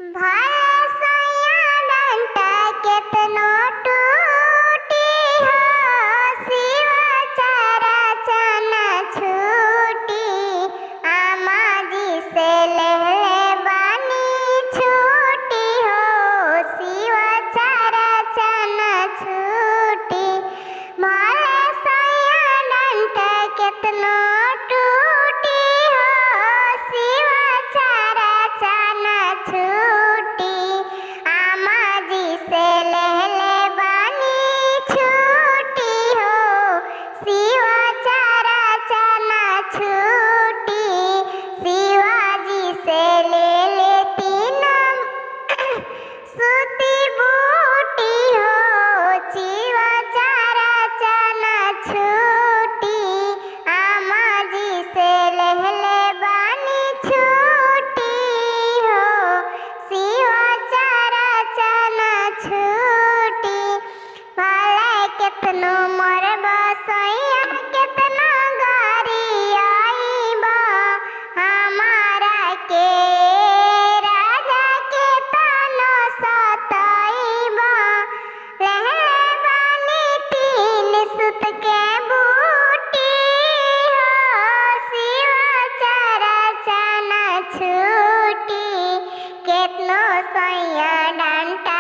भले सैया डंटा केतनो टूटी हो, शिव चरचन छूटी। आमा जी से लेले बानी छूटी हो, शिव चरचन छूटी। भले सैया डंटा केतनो टूटी हो, शिव चरचन छूटी। आमा जी से लेले बानी छूटी हो, शिव चरचन छूटी। शिवाजी से ले लेती नम सूती बूटी हो, शिव चरचन छूटी। आमा जी से लेले बानी छूटी हो, शिव चरचन छूटी। भले केतनो मरब सैया केतना गारी आईबा, हमारा के राजा के तनो सताईबा। लेले बानी तीन सुत के बूटी हो, शिव चरचन छूटी। केतनो सैया डंटा